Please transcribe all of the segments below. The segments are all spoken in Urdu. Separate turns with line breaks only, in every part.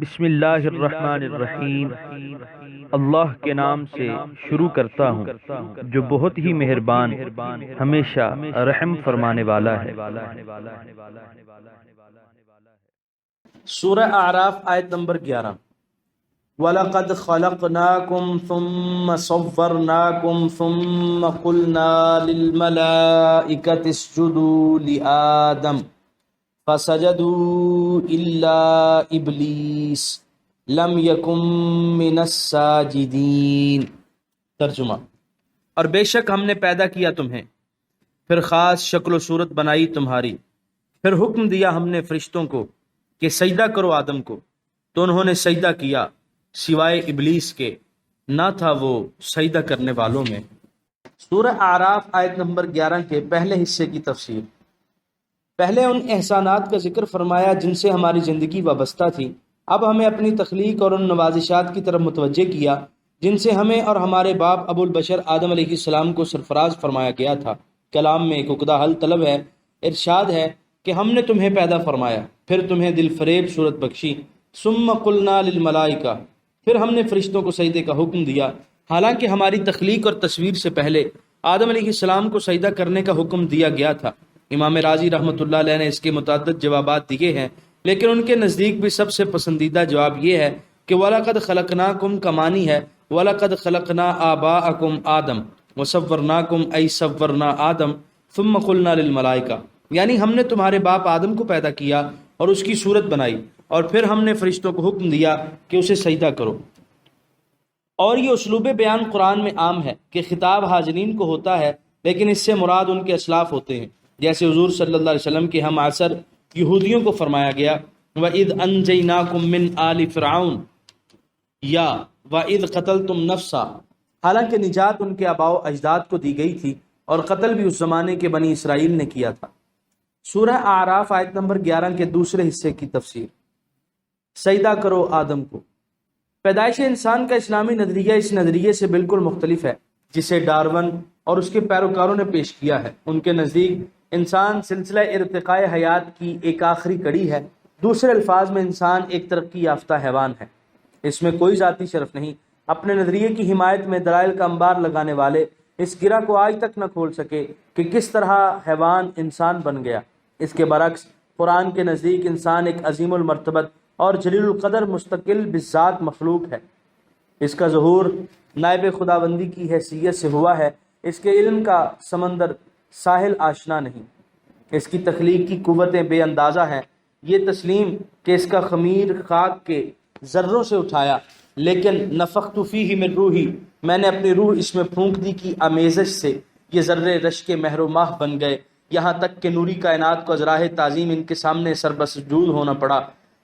بسم اللہ الرحمن الرحیم۔ اللہ کے نام سے شروع کرتا ہوں جو بہت ہی مہربان ہمیشہ رحم فرمانے والا ہے۔
سورہ اعراف آیت نمبر 11۔ وَلَقَدْ خَلَقْنَاكُمْ ثُمَّ صَوَّرْنَاكُمْ ثُمَّ قُلْنَا لِلْمَلَائِكَةِ اسْجُدُوا لِآدَمَ فَسَجَدُوا إِلَّا إِبْلِيسَ لَمْ يَكُن مِّنَ السَّاجِدِينَ۔ ترجمہ: اور بے شک ہم نے پیدا کیا تمہیں، پھر خاص شکل و صورت بنائی تمہاری، پھر حکم دیا ہم نے فرشتوں کو کہ سجدہ کرو آدم کو، تو انہوں نے سجدہ کیا سوائے ابلیس کے، نہ تھا وہ سجدہ کرنے والوں میں۔ سورہ اعراف آیت نمبر 11 کے پہلے حصے کی تفسیر۔ پہلے ان احسانات کا ذکر فرمایا جن سے ہماری زندگی وابستہ تھی، اب ہمیں اپنی تخلیق اور ان نوازشات کی طرف متوجہ کیا جن سے ہمیں اور ہمارے باپ ابو البشر آدم علیہ السلام کو سرفراز فرمایا گیا تھا۔ کلام میں ایک عقدہ حل طلب ہے۔ ارشاد ہے کہ ہم نے تمہیں پیدا فرمایا، پھر تمہیں دل فریب صورت بخشی، ثم قلنا للملائکہ، پھر ہم نے فرشتوں کو سجدے کا حکم دیا، حالانکہ ہماری تخلیق اور تصویر سے پہلے آدم علیہ السلام کو سجدہ کرنے کا حکم دیا گیا تھا۔ امام رازی رحمۃ اللہ علیہ نے اس کے متعدد جوابات دیے ہیں، لیکن ان کے نزدیک بھی سب سے پسندیدہ جواب یہ ہے کہ وَلَقَدْ خَلَقْنَاكُمْ کا معنی ہے وَلَقَدْ خَلَقْنَا آبَاءَكُمْ آدم وَصَوَّرْنَاكُمْ أَيْ صَوَّرْنَا آدم ثُمَّ قُلْنَا لِلْمَلَائِكَةِ، یعنی ہم نے تمہارے باپ آدم کو پیدا کیا اور اس کی صورت بنائی، اور پھر ہم نے فرشتوں کو حکم دیا کہ اسے سجدہ کرو۔ اور یہ اسلوب بیان قرآن میں عام ہے کہ خطاب حاضرین کو ہوتا ہے، لیکن اس سے مراد ان کے اسلاف ہوتے ہیں، جیسے حضور صلی اللہ علیہ وسلم کے ہم عصر یہودیوں کو فرمایا گیا وَإِذْ أَنْجَيْنَاكُمْ مِنْ آلِ فِرْعَوْنَ یا وَإِذْ قَتَلْتُمْ نَفْسًا، حالانکہ نجات ان کے آباء و اجداد کو دی گئی تھی اور قتل بھی اس زمانے کے بنی اسرائیل نے کیا تھا۔ سورہ اعراف آیت نمبر 11 کے دوسرے حصے کی تفسیر۔ سجدہ کرو آدم کو۔ پیدائش انسان کا اسلامی نظریہ اس نظریے سے بالکل مختلف ہے جسے ڈارون اور اس کے پیروکاروں نے پیش کیا ہے۔ ان کے نزدیک انسان سلسلہ ارتقاء حیات کی ایک آخری کڑی ہے، دوسرے الفاظ میں انسان ایک ترقی یافتہ حیوان ہے، اس میں کوئی ذاتی شرف نہیں۔ اپنے نظریے کی حمایت میں دلائل کا انبار لگانے والے اس گرہ کو آج تک نہ کھول سکے کہ کس طرح حیوان انسان بن گیا۔ اس کے برعکس قرآن کے نزدیک انسان ایک عظیم المرتبت اور جلیل القدر مستقل بذات مخلوق ہے۔ اس کا ظہور نائب خداوندی کی حیثیت سے ہوا ہے، اس کے علم کا سمندر ساحل آشنا نہیں، اس کی تخلیق کی قوتیں بے اندازہ ہیں۔ یہ تسلیم کہ اس کا خمیر خاک کے ذروں سے اٹھایا، لیکن نفخت فیہ من روحی، میں نے اپنی روح اس میں پھونک دی کی آمیزش سے یہ ذرے رشک مہر و ماہ بن گئے، یہاں تک کہ نوری کائنات کو ازراہ تعظیم ان کے سامنے سربسجود ہونا پڑا۔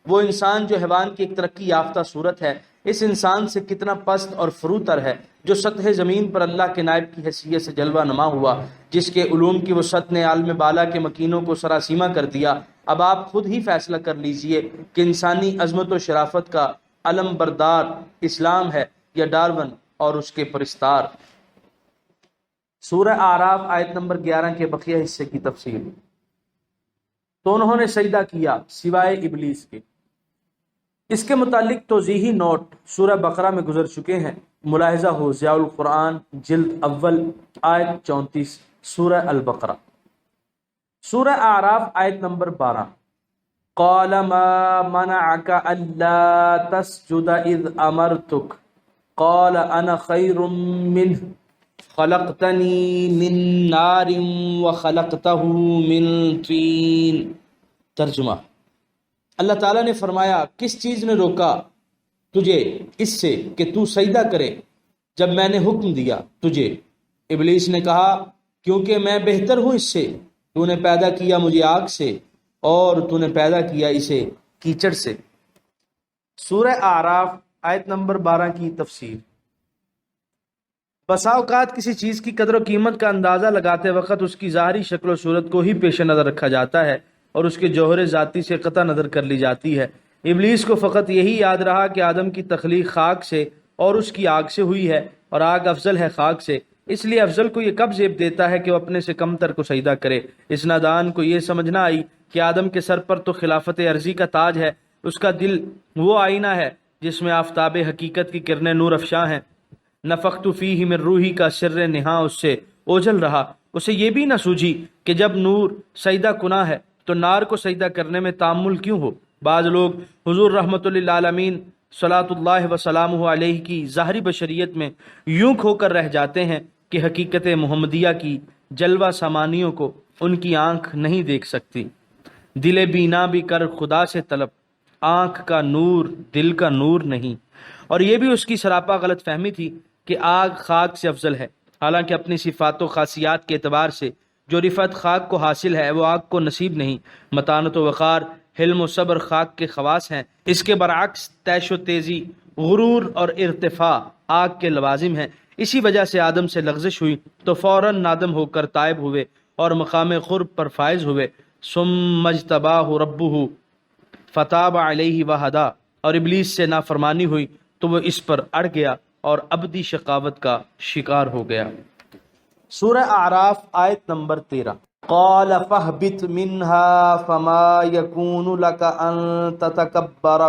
وہ انسان جو حیوان کی ایک ترقی یافتہ صورت ہے، اس انسان سے کتنا پست اور فروتر ہے جو سطح زمین پر اللہ کے نائب کی حیثیت سے جلوہ نما ہوا، جس کے علوم کی وسعت نے عالم بالا کے مکینوں کو سراسیمہ کر دیا۔ اب آپ خود ہی فیصلہ کر لیجئے کہ انسانی عظمت و شرافت کا علم بردار اسلام ہے یا ڈارون اور اس کے پرستار۔ سورہ اعراف آیت نمبر 11 کے بقیہ حصے کی تفسیر۔ تو انہوں نے سجدہ کیا سوائے ابلیس کے۔ اس کے متعلق توضیحی نوٹ سورہ بقرہ میں گزر چکے ہیں، ملاحظہ ہو ضیاء القرآن جلد اول آیت 34 سورہ البقرہ۔ سورہ اعراف آیت نمبر 12۔ قال ما منعك الا تسجد اذ امرتك قال انا خير منه خلقتني من نار وخلقته من طين۔ ترجمہ: اللہ تعالیٰ نے فرمایا کس چیز نے روکا تجھے اس سے کہ تو سجدہ کرے جب میں نے حکم دیا تجھے؟ ابلیس نے کہا کیونکہ میں بہتر ہوں اس سے، تو نے پیدا کیا مجھے آگ سے اور تو نے پیدا کیا اسے کیچڑ سے۔ سورہ اعراف آیت نمبر 12 کی تفسیر۔ بسا اوقات کسی چیز کی قدر و قیمت کا اندازہ لگاتے وقت اس کی ظاہری شکل و صورت کو ہی پیش نظر رکھا جاتا ہے اور اس کے جوہر ذاتی سے قطع نظر کر لی جاتی ہے۔ ابلیس کو فقط یہی یاد رہا کہ آدم کی تخلیق خاک سے اور اس کی آگ سے ہوئی ہے، اور آگ افضل ہے خاک سے، اس لیے افضل کو یہ کب زیب دیتا ہے کہ وہ اپنے سے کمتر کو سجدہ کرے۔ اس نادان کو یہ سمجھ نہ آئی کہ آدم کے سر پر تو خلافت عرضی کا تاج ہے، اس کا دل وہ آئینہ ہے جس میں آفتاب حقیقت کی کرنیں نور افشاں ہیں۔ نفخت فیہ من روحی کا سر نہاں اس سے اوجھل رہا، اسے یہ بھی نہ سوجھی کہ جب نور سجدہ کناں ہے تو نار کو سجدہ کرنے میں تامل کیوں ہو۔ بعض لوگ حضور رحمت للعالمین صلاۃ اللہ وسلامہ علیہ کی ظاہری بشریت میں یوں کھو کر رہ جاتے ہیں کہ حقیقت محمدیہ کی جلوہ سامانیوں کو ان کی آنکھ نہیں دیکھ سکتی۔ دل بینا بھی کر خدا سے طلب، آنکھ کا نور دل کا نور نہیں۔ اور یہ بھی اس کی سراپا غلط فہمی تھی کہ آگ خاک سے افضل ہے، حالانکہ اپنی صفات و خاصیات کے اعتبار سے جو رفعت خاک کو حاصل ہے وہ آگ کو نصیب نہیں۔ متانت و وقار، حلم و صبر خاک کے خواص ہیں، اس کے برعکس تیش و تیزی، غرور اور ارتفاع آگ کے لوازم ہیں۔ اسی وجہ سے آدم سے لغزش ہوئی تو فوراً نادم ہو کر تائب ہوئے اور مقام قرب پر فائز ہوئے۔ ثم اجتباہ ربہ فتاب علیہ وہدا، اور ابلیس سے نافرمانی ہوئی تو وہ اس پر اڑ گیا اور ابدی شقاوت کا شکار ہو گیا۔ سورہ اعراف آیت نمبر 13۔ قال فاہبط منها فما يكون لك ان تتکبر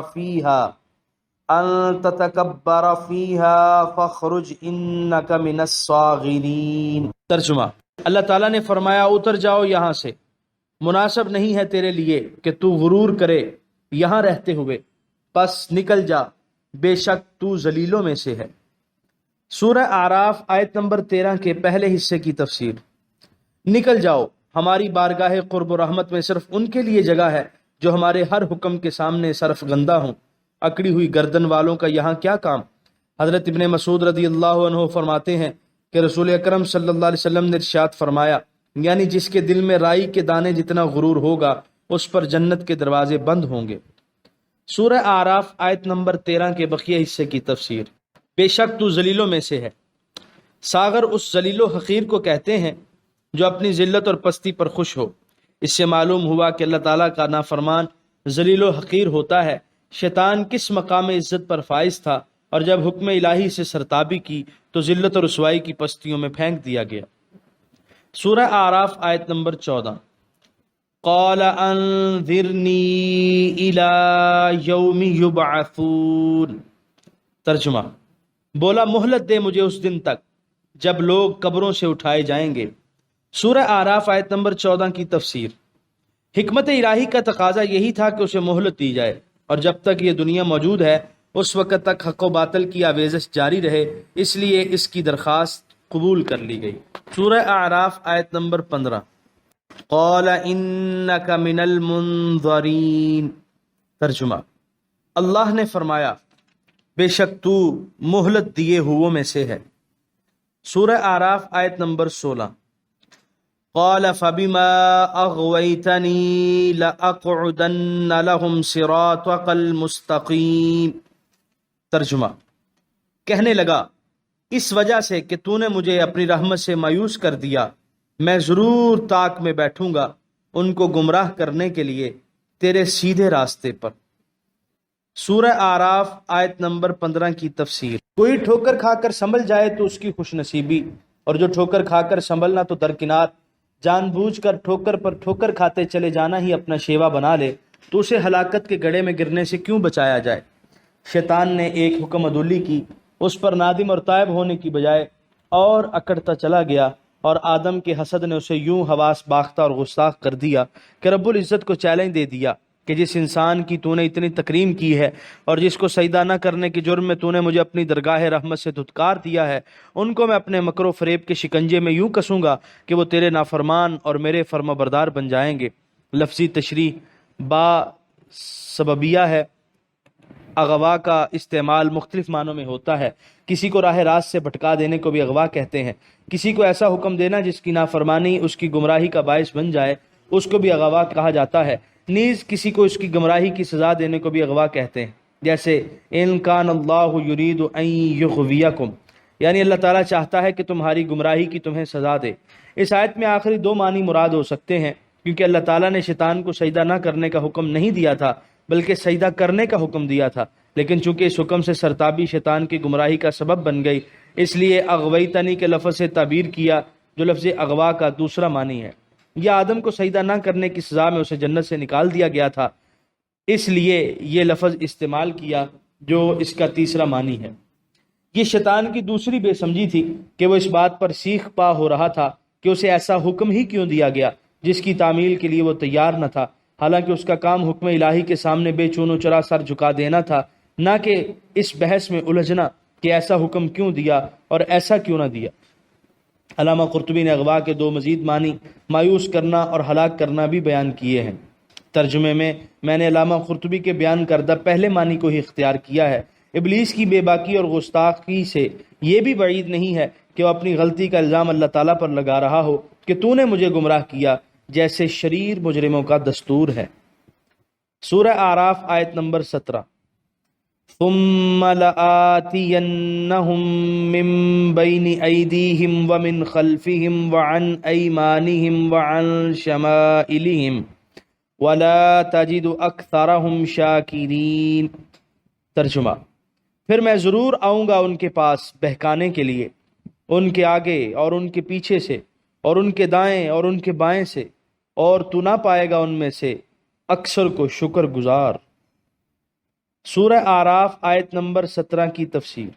فیها فاخرج انک من الصاغرین۔ ترجمہ، اللہ تعالیٰ نے فرمایا اتر جاؤ یہاں سے، مناسب نہیں ہے تیرے لیے کہ تو غرور کرے یہاں رہتے ہوئے، پس نکل جا، بے شک تو ذلیلوں میں سے ہے۔ سورہ اعراف آیت نمبر 13 کے پہلے حصے کی تفسیر۔ نکل جاؤ، ہماری بارگاہ قرب و رحمت میں صرف ان کے لیے جگہ ہے جو ہمارے ہر حکم کے سامنے صرف گندہ ہوں۔ اکڑی ہوئی گردن والوں کا یہاں کیا کام؟ حضرت ابن مسعود رضی اللہ عنہ فرماتے ہیں کہ رسول اکرم صلی اللہ علیہ وسلم نے ارشاد فرمایا، یعنی جس کے دل میں رائی کے دانے جتنا غرور ہوگا اس پر جنت کے دروازے بند ہوں گے۔ سورہ اعراف آیت نمبر 13 کے بقیہ حصے کی تفسیر۔ بے شک تو ذلیلوں میں سے ہے، ساغر اس ذلیل و حقیر کو کہتے ہیں جو اپنی ذلت اور پستی پر خوش ہو۔ اس سے معلوم ہوا کہ اللہ تعالیٰ کا نافرمان ذلیل و حقیر ہوتا ہے۔ شیطان کس مقام عزت پر فائز تھا، اور جب حکم الہی سے سرتابی کی تو ذلت اور رسوائی کی پستیوں میں پھینک دیا گیا۔ سورہ اعراف آیت نمبر 14۔ قال انذرنی الی یوم یبعثون۔ ترجمہ، بولا مہلت دے مجھے اس دن تک جب لوگ قبروں سے اٹھائے جائیں گے۔ سورہ اعراف آیت نمبر 14 کی تفسیر۔ حکمت الہی کا تقاضا یہی تھا کہ اسے مہلت دی جائے، اور جب تک یہ دنیا موجود ہے اس وقت تک حق و باطل کی آویزش جاری رہے، اس لیے اس کی درخواست قبول کر لی گئی۔ سورہ اعراف آیت نمبر 15۔ قال انک من المنظرین۔ ترجمہ، اللہ نے فرمایا بے شک تو مہلت دیے ہوئوں میں سے ہے۔ سورہ اعراف آیت نمبر 16۔ قال فبما اغویتنی لاقعدن لهم صراطک المستقیم۔ ترجمہ، کہنے لگا اس وجہ سے کہ تو نے مجھے اپنی رحمت سے مایوس کر دیا، میں ضرور طاق میں بیٹھوں گا ان کو گمراہ کرنے کے لیے تیرے سیدھے راستے پر۔ سورہ اعراف آیت نمبر 15 کی تفسیر۔ کوئی ٹھوکر کھا کر سنبھل جائے تو اس کی خوش نصیبی، اور جو ٹھوکر کھا کر سنبھلنا تو درکنار، جان بوجھ کر ٹھوکر پر ٹھوکر کھاتے چلے جانا ہی اپنا شیوا بنا لے تو اسے ہلاکت کے گڑھے میں گرنے سے کیوں بچایا جائے۔ شیطان نے ایک حکم عدولی کی، اس پر نادم اور تائب ہونے کی بجائے اور اکڑتا چلا گیا، اور آدم کے حسد نے اسے یوں حواس باختہ اور گستاخ کر دیا کہ رب العزت کو چیلنج دے دیا کہ جس انسان کی تو نے اتنی تکریم کی ہے اور جس کو سجدہ نہ کرنے کے جرم میں تو نے مجھے اپنی درگاہ رحمت سے دھتکار دیا ہے، ان کو میں اپنے مکر و فریب کے شکنجے میں یوں کسوں گا کہ وہ تیرے نافرمان اور میرے فرما بردار بن جائیں گے۔ لفظی تشریح با سببیہ ہے۔ اغوا کا استعمال مختلف معنوں میں ہوتا ہے۔ کسی کو راہ راست سے بھٹکا دینے کو بھی اغوا کہتے ہیں۔ کسی کو ایسا حکم دینا جس کی نافرمانی اس کی گمراہی کا باعث بن جائے، اس کو بھی اغوا کہا جاتا ہے۔ نیز کسی کو اس کی گمراہی کی سزا دینے کو بھی اغوا کہتے ہیں، جیسے ان کان اللہ یرید ان یغویکم، یعنی اللہ تعالیٰ چاہتا ہے کہ تمہاری گمراہی کی تمہیں سزا دے۔ اس آیت میں آخری دو معنی مراد ہو سکتے ہیں، کیونکہ اللہ تعالیٰ نے شیطان کو سجدہ نہ کرنے کا حکم نہیں دیا تھا بلکہ سجدہ کرنے کا حکم دیا تھا، لیکن چونکہ اس حکم سے سرتابی شیطان کی گمراہی کا سبب بن گئی، اس لیے اغویتنی کے لفظ سے تعبیر کیا جو لفظ اغوا کا دوسرا معنی ہے۔ یہ آدم کو سجدہ نہ کرنے کی سزا میں اسے جنت سے نکال دیا گیا تھا، اس لیے یہ لفظ استعمال کیا جو اس کا تیسرا معنی ہے۔ یہ شیطان کی دوسری بے سمجھی تھی کہ وہ اس بات پر سیخ پا ہو رہا تھا کہ اسے ایسا حکم ہی کیوں دیا گیا جس کی تعمیل کے لیے وہ تیار نہ تھا، حالانکہ اس کا کام حکم الہی کے سامنے بے چون و چرا سر جھکا دینا تھا، نہ کہ اس بحث میں الجھنا کہ ایسا حکم کیوں دیا اور ایسا کیوں نہ دیا۔ علامہ قرطبی نے اغوا کے دو مزید معنی مایوس کرنا اور ہلاک کرنا بھی بیان کیے ہیں۔ ترجمے میں نے علامہ قرطبی کے بیان کردہ پہلے معنی کو ہی اختیار کیا ہے۔ ابلیس کی بے باکی اور گستاخی سے یہ بھی بعید نہیں ہے کہ وہ اپنی غلطی کا الزام اللہ تعالیٰ پر لگا رہا ہو کہ تو نے مجھے گمراہ کیا، جیسے شریر مجرموں کا دستور ہے۔ سورہ اعراف آیت نمبر 17۔ ثم لآتینہم من بین ایدیہم ومن خلفہم وعن ایمانہم وعن شمائلہم ولا تجد اکثرہم شاکرین۔ ترجمہ، پھر میں ضرور آؤں گا ان کے پاس بہکانے کے لیے، ان کے آگے اور ان کے پیچھے سے اور ان کے دائیں اور ان کے بائیں سے، اور تو نہ پائے گا ان میں سے اکثر کو شکر گزار۔ سورہ اعراف آیت نمبر 17 کی تفسیر،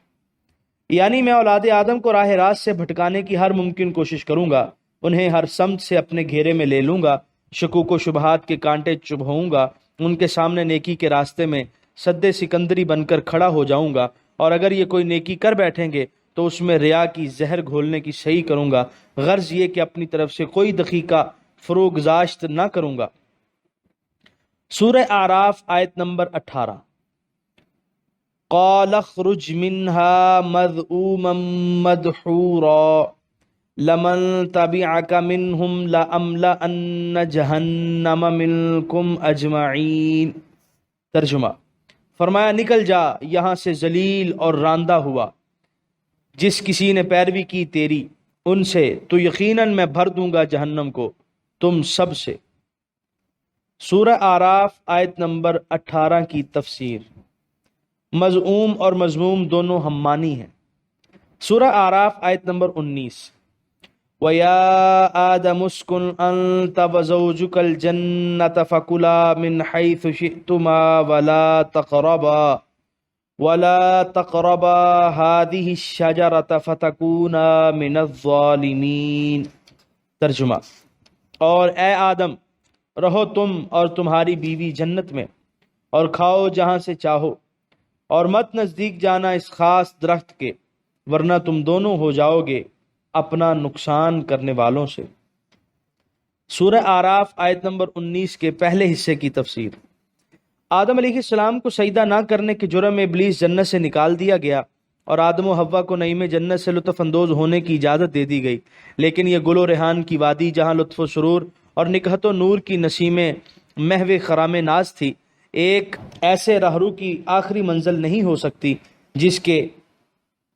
یعنی میں اولاد آدم کو راہ راست سے بھٹکانے کی ہر ممکن کوشش کروں گا، انہیں ہر سمت سے اپنے گھیرے میں لے لوں گا، شکوک و شبہات کے کانٹے چبھاؤں گا، ان کے سامنے نیکی کے راستے میں سد سکندری بن کر کھڑا ہو جاؤں گا، اور اگر یہ کوئی نیکی کر بیٹھیں گے تو اس میں ریا کی زہر گھولنے کی صحیح کروں گا، غرض یہ کہ اپنی طرف سے کوئی دقیقہ فروگزاشت نہ کروں گا۔ سورہ اعراف آیت نمبر 18۔ قال اخرج منها مذءوما مدحورا لمن تبعك منهم لأملأن جہنم منكم اجمعین۔ ترجمہ، فرمایا نکل جا یہاں سے ذلیل اور راندہ ہوا، جس کسی نے پیروی کی تیری ان سے تو یقیناً میں بھر دوں گا جہنم کو تم سب سے۔ سورہ اعراف آیت نمبر 18 کی تفسیر، مذعوم اور مذموم دونوں ہم معنی ہیں۔ سورہ اعراف آیت نمبر 19۔ وَيَا آدَمُ اسْكُنْ أَنْتَ وَزَوْجُكَ الْجَنَّةَ فَكُلَا مِنْ حَيْثُ شِئْتُمَا وَلَا تَقْرَبَا هَذِهِ الشَّجَرَةَ فَتَكُونَا مِنَ الظَّالِمِينَ۔ ترجمہ، اور اے آدم رہو تم اور تمہاری بیوی جنت میں، اور کھاؤ جہاں سے چاہو، اور مت نزدیک جانا اس خاص درخت کے، ورنہ تم دونوں ہو جاؤ گے اپنا نقصان کرنے والوں سے۔ سورہ اعراف آیت نمبر 19 کے پہلے حصے کی تفسیر، آدم علیہ السلام کو سجدہ نہ کرنے کے جرم میں ابلیس جنت سے نکال دیا گیا، اور آدم و حوا کو نعیم جنت سے لطف اندوز ہونے کی اجازت دے دی گئی، لیکن یہ گل و ریحان کی وادی جہاں لطف و سرور اور نکہت و نور کی نسیمیں محو خرام ناز تھی، ایک ایسے راہرو کی آخری منزل نہیں ہو سکتی جس کے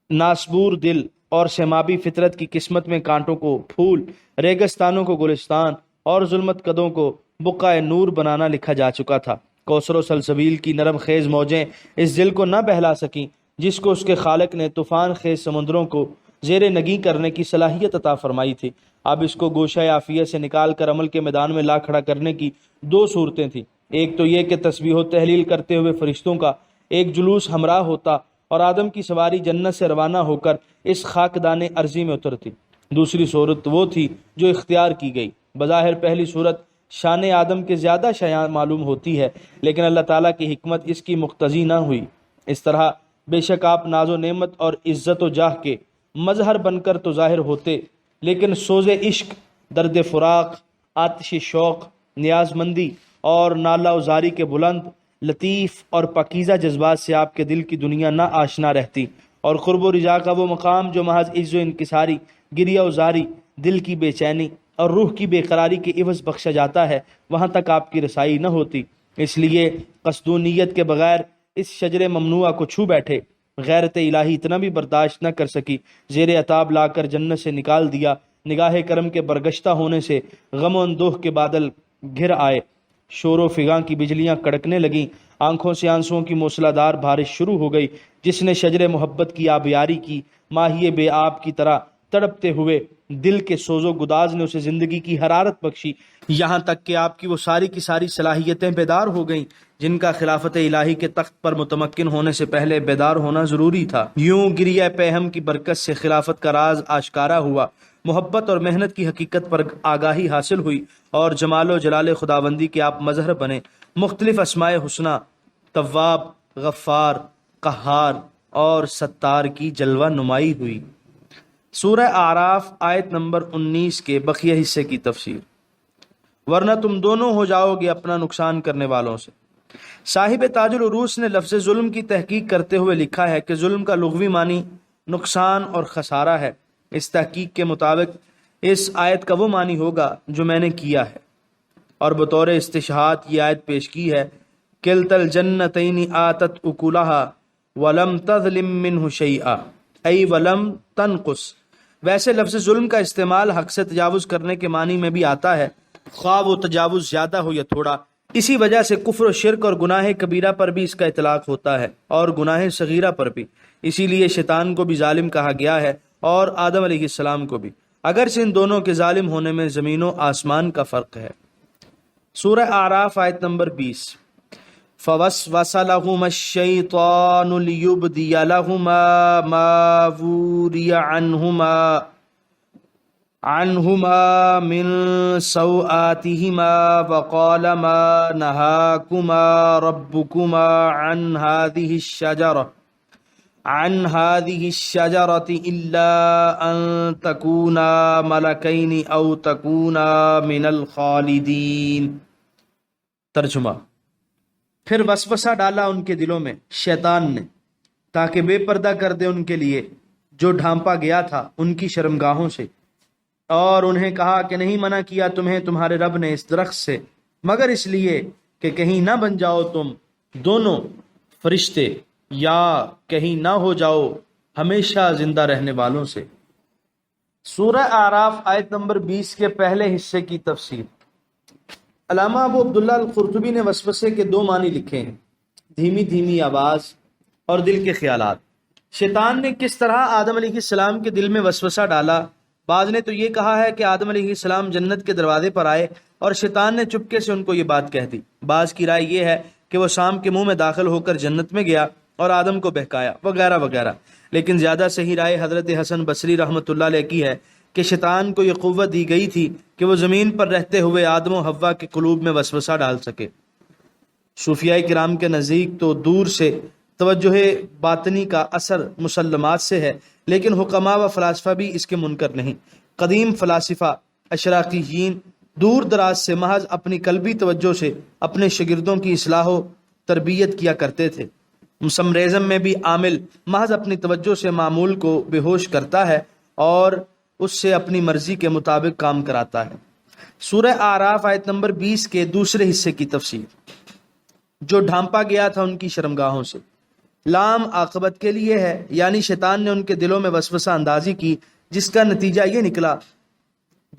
ناسبور دل اور سمابی فطرت کی قسمت میں کانٹوں کو پھول، ریگستانوں کو گلستان اور ظلمت قدوں کو بقعہ نور بنانا لکھا جا چکا تھا۔ کوثر و سلسبیل کی نرم خیز موجیں اس دل کو نہ بہلا سکیں جس کو اس کے خالق نے طوفان خیز سمندروں کو زیر نگیں کرنے کی صلاحیت عطا فرمائی تھی۔ اب اس کو گوشہ عافیت سے نکال کر عمل کے میدان میں لا کھڑا کرنے کی دو صورتیں تھیں، ایک تو یہ کہ تسبیح و تحلیل کرتے ہوئے فرشتوں کا ایک جلوس ہمراہ ہوتا اور آدم کی سواری جنت سے روانہ ہو کر اس خاکدان ارضی میں اترتی، دوسری صورت وہ تھی جو اختیار کی گئی۔ بظاہر پہلی صورت شان آدم کے زیادہ شایان معلوم ہوتی ہے، لیکن اللہ تعالیٰ کی حکمت اس کی مقتضی نہ ہوئی۔ اس طرح بے شک آپ ناز و نعمت اور عزت و جاہ کے مظہر بن کر تو ظاہر ہوتے، لیکن سوز عشق، درد فراق، آتش شوق، نیاز مندی اور نالہ و زاری کے بلند، لطیف اور پاکیزہ جذبات سے آپ کے دل کی دنیا نہ آشنا رہتی، اور قرب و رجا کا وہ مقام جو محض عز و انکساری، گریہ و زاری، دل کی بے چینی اور روح کی بے قراری کے عوض بخشا جاتا ہے، وہاں تک آپ کی رسائی نہ ہوتی۔ اس لیے قصد و نیت کے بغیر اس شجر ممنوعہ کو چھو بیٹھے، غیرت الہی اتنا بھی برداشت نہ کر سکی، زیر عتاب لا کر جنت سے نکال دیا۔ نگاہ کرم کے برگشتہ ہونے سے غم و اندوہ کے بادل گھر آئے، شور و فغاں کی بجلیاں کڑکنے لگیں، آنکھوں سے آنسوؤں کی موسلا دار بارش شروع ہو گئی۔ جس نے شجر محبت کی آبیاری کی، ماہی بے آب کی طرح تڑپتے ہوئے دل کے سوز و گداز نے اسے زندگی کی حرارت بخشی، یہاں تک کہ آپ کی وہ ساری کی ساری صلاحیتیں بیدار ہو گئیں جن کا خلافت الہی کے تخت پر متمکن ہونے سے پہلے بیدار ہونا ضروری تھا۔ یوں گریہ پیہم کی برکت سے خلافت کا راز آشکارا ہوا، محبت اور محنت کی حقیقت پر آگاہی حاصل ہوئی، اور جمال و جلال خداوندی کے آپ مظہر بنے۔ مختلف اسماء حسنہ تواب، غفار، قہار اور ستار کی جلوہ نمائی ہوئی۔ سورہ اعراف آیت نمبر 19 کے بقیہ حصے کی تفسیر۔ ورنہ تم دونوں ہو جاؤ گے اپنا نقصان کرنے والوں سے۔ صاحب تاج العروس نے لفظ ظلم کی تحقیق کرتے ہوئے لکھا ہے کہ ظلم کا لغوی معنی نقصان اور خسارہ ہے۔ اس تحقیق کے مطابق اس آیت کا وہ معنی ہوگا جو میں نے کیا ہے، اور بطور استشہاد یہ آیت پیش کی ہے، کلتا الجنتین آتت اکلها ولم تظلم منہ شیئا، ای ولم تنقص۔ ویسے لفظ ظلم کا استعمال حق سے تجاوز کرنے کے معنی میں بھی آتا ہے، خواہ وہ تجاوز زیادہ ہو یا تھوڑا۔ اسی وجہ سے کفر و شرک اور گناہ کبیرہ پر بھی اس کا اطلاق ہوتا ہے، اور گناہ صغیرہ پر بھی۔ اسی لیے شیطان کو بھی ظالم کہا گیا ہے، اور آدم علیہ السلام کو بھی، اگرچہ ان دونوں کے ظالم ہونے میں زمین و آسمان کا فرق ہے۔ سورہ اعراف آیت نمبر 20۔ فوسوس لهما الشیطان لیبدی لهما ما وري عنهما من سوآتهما وقال ما نهاكما ربكما عن هذه الشجرة إلا أن تكونا ملكين أو تكونا من الخالدين۔ ترجمہ۔ پھر وسوسہ ڈالا ان کے دلوں میں شیطان نے تاکہ بے پردہ کر دے ان کے لیے جو ڈھانپا گیا تھا ان کی شرمگاہوں سے، اور انہیں کہا کہ نہیں منع کیا تمہیں تمہارے رب نے اس درخت سے مگر اس لیے کہ کہیں نہ بن جاؤ تم دونوں فرشتے، یا کہیں نہ ہو جاؤ ہمیشہ زندہ رہنے والوں سے۔ سورہ اعراف آیت نمبر 20 کے پہلے حصے کی تفسیر۔ علامہ ابو عبداللہ القرطبی نے وسوسے کے دو معنی لکھے ہیں، دھیمی دھیمی آواز اور دل کے خیالات۔ شیطان نے کس طرح آدم علیہ السلام کے دل میں وسوسہ ڈالا؟ بعض نے تو یہ کہا ہے کہ آدم علیہ السلام جنت کے دروازے پر آئے اور شیطان نے چپکے سے ان کو یہ بات کہہ دی۔ بعض کی رائے یہ ہے کہ وہ شام کے منہ میں داخل ہو کر جنت میں گیا اور آدم کو بہکایا وغیرہ وغیرہ، لیکن زیادہ صحیح رائے حضرت حسن بصری رحمۃ اللہ علیہ کی ہے کہ شیطان کو یہ قوت دی گئی تھی کہ وہ زمین پر رہتے ہوئے آدم و حوا کے قلوب میں وسوسہ ڈال سکے۔ صوفیاء کرام کے نزدیک تو دور سے توجہ باطنی کا اثر مسلمات سے ہے، لیکن حکماء و فلاسفہ بھی اس کے منکر نہیں۔ قدیم فلاسفہ اشراقیین دور دراز سے محض اپنی قلبی توجہ سے اپنے شاگردوں کی اصلاح و تربیت کیا کرتے تھے۔ مسمریزم میں بھی عامل محض اپنی توجہ سے معمول کو بے ہوش کرتا ہے اور اس سے اپنی مرضی کے مطابق کام کراتا ہے۔ سورہ اعراف آیت نمبر 20 کے دوسرے حصے کی تفسیر۔ جو ڈھانپا گیا تھا ان کی شرمگاہوں سے، لام عاقبت کے لیے ہے، یعنی شیطان نے ان کے دلوں میں وسوسہ اندازی کی، جس کا نتیجہ یہ نکلا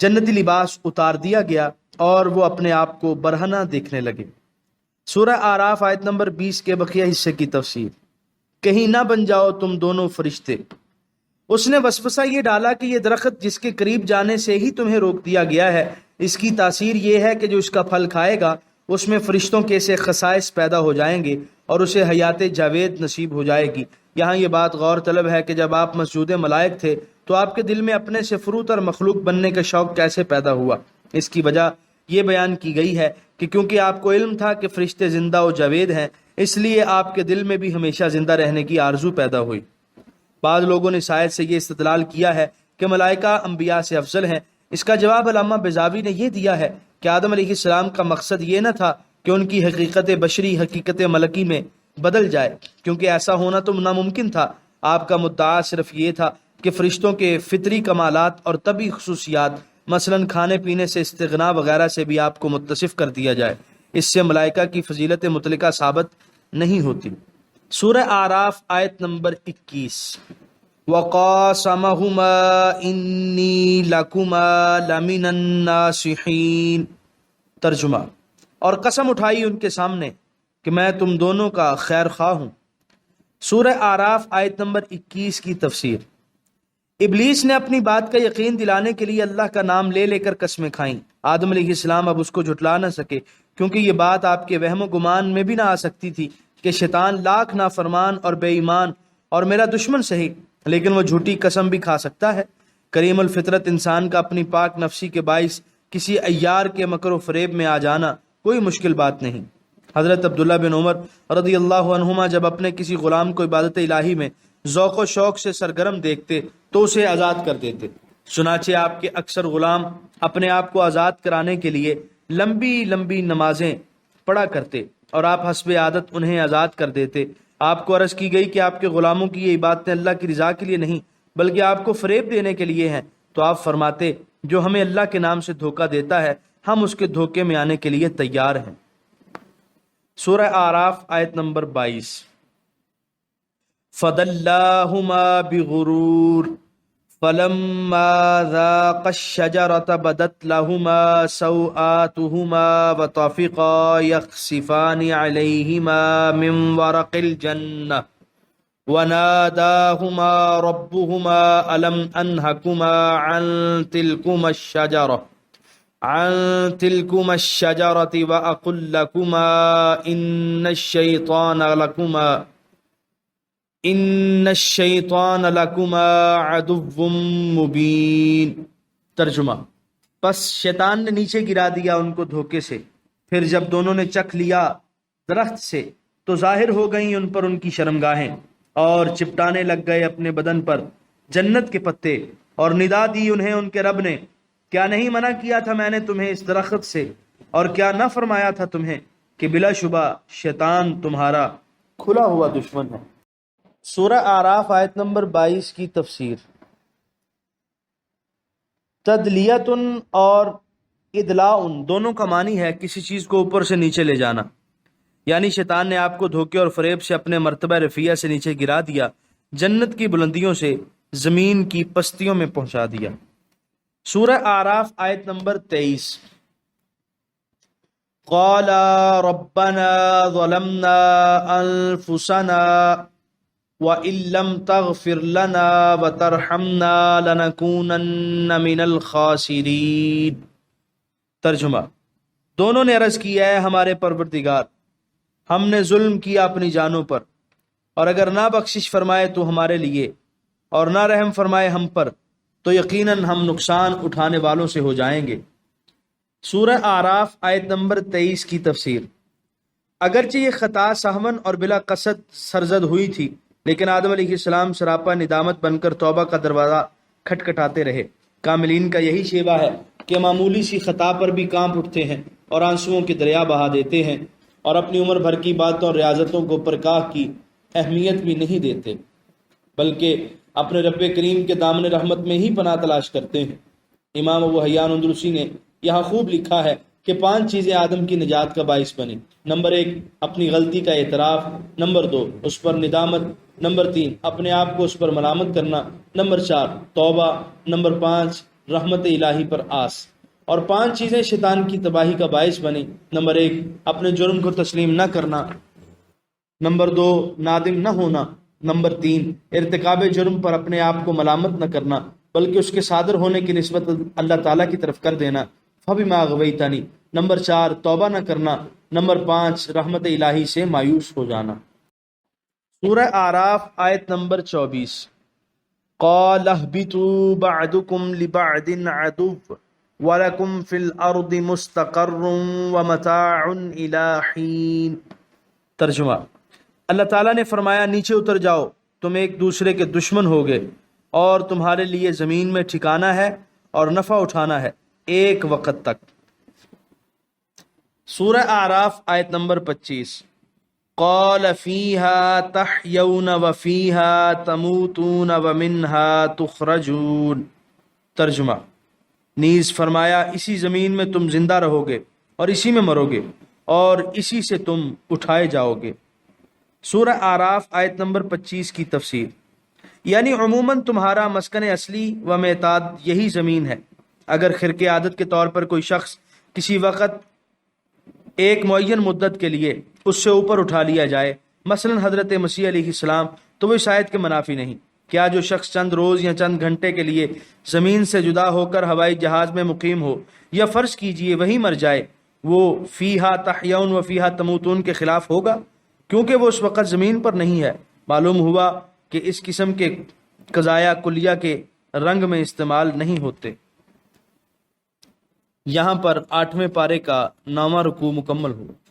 جنتی لباس اتار دیا گیا اور وہ اپنے آپ کو برہنہ دیکھنے لگے۔ سورہ اعراف آیت نمبر 20 کے بقیہ حصے کی تفسیر۔ کہیں نہ بن جاؤ تم دونوں فرشتے۔ اس نے وسوسہ یہ ڈالا کہ یہ درخت جس کے قریب جانے سے ہی تمہیں روک دیا گیا ہے، اس کی تاثیر یہ ہے کہ جو اس کا پھل کھائے گا اس میں فرشتوں کے سے خصائص پیدا ہو جائیں گے اور اسے حیات جاوید نصیب ہو جائے گی۔ یہاں یہ بات غور طلب ہے کہ جب آپ مسجود ملائک تھے تو آپ کے دل میں اپنے سے فروت اور مخلوق بننے کا شوق کیسے پیدا ہوا؟ اس کی وجہ یہ بیان کی گئی ہے کہ کیونکہ آپ کو علم تھا کہ فرشتے زندہ و جاوید ہیں، اس لیے آپ کے دل میں بھی ہمیشہ زندہ رہنے کی آرزو پیدا ہوئی۔ بعض لوگوں نے شاید سے یہ استدلال کیا ہے کہ ملائکہ انبیاء سے افضل ہیں۔ اس کا جواب علامہ بیضاوی نے یہ دیا ہے کہ آدم علیہ السلام کا مقصد یہ نہ تھا کہ ان کی حقیقت بشری حقیقت ملکی میں بدل جائے، کیونکہ ایسا ہونا تو ناممکن تھا۔ آپ کا مدعا صرف یہ تھا کہ فرشتوں کے فطری کمالات اور طبی خصوصیات، مثلا کھانے پینے سے استغنا وغیرہ سے بھی آپ کو متصف کر دیا جائے۔ اس سے ملائکہ کی فضیلت مطلقہ ثابت نہیں ہوتی۔ سورہ اعراف آیت نمبر 21۔ وَقَاسَمَهُمَا إِنِّي لَكُمَا لَمِنَ النَّاصِحِينَ۔ ترجمہ۔ اور قسم اٹھائی ان کے سامنے کہ میں تم دونوں کا خیر خواہ ہوں۔ سورہ اعراف آیت نمبر 21 کی تفسیر۔ ابلیس نے اپنی بات کا یقین دلانے کے لیے اللہ کا نام لے لے کر قسمیں کھائیں۔ آدم علیہ السلام اب اس کو جھٹلا نہ سکے، کیونکہ یہ بات آپ کے وہم و گمان میں بھی نہ آ سکتی تھی کہ شیطان لاکھ نافرمان اور بے ایمان اور میرا دشمن صحیح، لیکن وہ جھوٹی قسم بھی کھا سکتا ہے۔ کریم الفطرت انسان کا اپنی پاک نفسی کے باعث کسی عیار کے مکر و فریب میں آ جانا کوئی مشکل بات نہیں۔ حضرت عبداللہ بن عمر رضی اللہ عنہما جب اپنے کسی غلام کو عبادت الہی میں ذوق و شوق سے سرگرم دیکھتے تو اسے آزاد کر دیتے۔ چنانچہ آپ کے اکثر غلام اپنے آپ کو آزاد کرانے کے لیے لمبی لمبی نمازیں پڑھا کرتے اور آپ حسب عادت انہیں آزاد کر دیتے۔ آپ کو عرض کی گئی کہ آپ کے غلاموں کی یہ عبادتیں اللہ کی رضا کے لیے نہیں بلکہ آپ کو فریب دینے کے لیے ہیں، تو آپ فرماتے جو ہمیں اللہ کے نام سے دھوکہ دیتا ہے ہم اس کے دھوکے میں آنے کے لیے تیار ہیں۔ سورہ اعراف آیت نمبر 22۔ فَدَلَّاهُمَا بِغُرُورٍ فَلَمَّا ذَاقَا الشَّجَرَةَ بَدَتْ لَهُمَا سَوْآتُهُمَا وَطَفِقَا يَخْصِفَانِ عَلَيْهِمَا مِنْ وَرَقِ الْجَنَّةِ وَنَادَاهُمَا رَبُّهُمَا أَلَمْ أَنْهَكُمَا عَنْ تِلْكُمَا الشَّجَرَةِ وَأَقُلْ لَكُمَا إِنَّ الشَّيْطَانَ لَكُمَا عَدُوٌّ مُبِينٌ۔ ترجمہ: پس شیطان نے نیچے گرا دیا ان کو دھوکے سے، پھر جب دونوں نے چکھ لیا درخت سے تو ظاہر ہو گئیں ان پر ان کی شرمگاہیں، اور چپٹانے لگ گئے اپنے بدن پر جنت کے پتے، اور ندا دی انہیں ان کے رب نے، کیا نہیں منع کیا تھا میں نے تمہیں اس درخت سے، اور کیا نہ فرمایا تھا تمہیں کہ بلا شبہ شیطان تمہارا کھلا ہوا دشمن ہے۔ سورہ اعراف آیت نمبر 22 کی تفسیر۔ تدلیتن اور ادلاعن دونوں کا معنی ہے کسی چیز کو اوپر سے نیچے لے جانا، یعنی شیطان نے آپ کو دھوکے اور فریب سے اپنے مرتبہ رفیع سے نیچے گرا دیا، جنت کی بلندیوں سے زمین کی پستیوں میں پہنچا دیا۔ سورہ اعراف آیت نمبر 23۔ قال ربنا ظلمنا انفسنا وَإِن لَّمْ تَغْفِرْ لَنَا وَتَرْحَمْنَا لَنَكُونَنَّ مِنَ الْخَاسِرِينَ۔ ترجمہ: دونوں نے عرض کیا ہے ہمارے پروردگار، ہم نے ظلم کیا اپنی جانوں پر، اور اگر نہ بخشش فرمائے تو ہمارے لیے اور نہ رحم فرمائے ہم پر تو یقیناً ہم نقصان اٹھانے والوں سے ہو جائیں گے۔ سورہ اعراف آیت نمبر 23 کی تفسیر۔ اگرچہ یہ خطا سہون اور بلا قصد سرزد ہوئی تھی، لیکن آدم علیہ السلام سراپا ندامت بن کر توبہ کا دروازہ کھٹکھٹاتے رہے۔ کاملین کا یہی شیوہ ہے کہ معمولی سی خطا پر بھی کانپ اٹھتے ہیں اور آنسوؤں کے دریا بہا دیتے ہیں، اور اپنی عمر بھر کی باتوں اور ریاضتوں کو پرکاہ کی اہمیت بھی نہیں دیتے، بلکہ اپنے رب کریم کے دامن رحمت میں ہی پناہ تلاش کرتے ہیں۔ امام ابو حیان اندلسی نے یہاں خوب لکھا ہے کہ 5 چیزیں آدم کی نجات کا باعث بنی۔ نمبر 1 اپنی غلطی کا اعتراف، نمبر 2 اس پر ندامت، نمبر 3 اپنے آپ کو اس پر ملامت کرنا، نمبر 4 توبہ، نمبر 5 رحمت الہی پر آس۔ اور 5 چیزیں شیطان کی تباہی کا باعث بنی۔ نمبر 1 اپنے جرم کو تسلیم نہ کرنا، نمبر 2 نادم نہ ہونا، نمبر 3 ارتکاب جرم پر اپنے آپ کو ملامت نہ کرنا بلکہ اس کے صادر ہونے کی نسبت اللہ تعالیٰ کی طرف کر دینا، فَبِمَا أَغْوَيْتَنِي، نمبر 4 توبہ نہ کرنا، نمبر 5 رحمت الہی سے مایوس ہو جانا۔ سورہ اعراف آیت نمبر 24۔ قَالَ اهْبِطُوا بَعْضُكُمْ لِبَعْضٍ عَدُوٌّ وَلَكُمْ فِي الْأَرْضِ مُسْتَقَرٌّ وَمَتَاعٌ إِلَىٰ حِينٍ۔ ترجمہ: اللہ تعالیٰ نے فرمایا نیچے اتر جاؤ، تم ایک دوسرے کے دشمن ہوگے اور تمہارے لیے زمین میں ٹھکانہ ہے اور نفع اٹھانا ہے ایک وقت تک۔ سورہ اعراف آیت نمبر 25۔ قال فیہا تحیون وفیہا تموتون ومنہا تخرجون۔ ترجمہ: نیز فرمایا اسی زمین میں تم زندہ رہو گے اور اسی میں مرو گے اور اسی سے تم اٹھائے جاؤ گے۔ سورہ اعراف آیت نمبر 25 کی تفسیر۔ یعنی عموماً تمہارا مسکن اصلی و معتاد یہی زمین ہے۔ اگر خرق عادت کے طور پر کوئی شخص کسی وقت ایک معین مدت کے لیے اس سے اوپر اٹھا لیا جائے، مثلا حضرت مسیح علیہ السلام، تو وہ اس آیت کے منافی نہیں، کیا جو شخص چند روز یا چند گھنٹے کے لیے زمین سے جدا ہو کر ہوائی جہاز میں مقیم ہو، یا فرض کیجئے وہی مر جائے، وہ فیہا تحیون و فیہا تموتون کے خلاف ہوگا؟ کیونکہ وہ اس وقت زمین پر نہیں ہے۔ معلوم ہوا کہ اس قسم کے قضایا کلیہ کے رنگ میں استعمال نہیں ہوتے۔ یہاں پر 8ویں پارے کا 9واں رکوع مکمل ہوا۔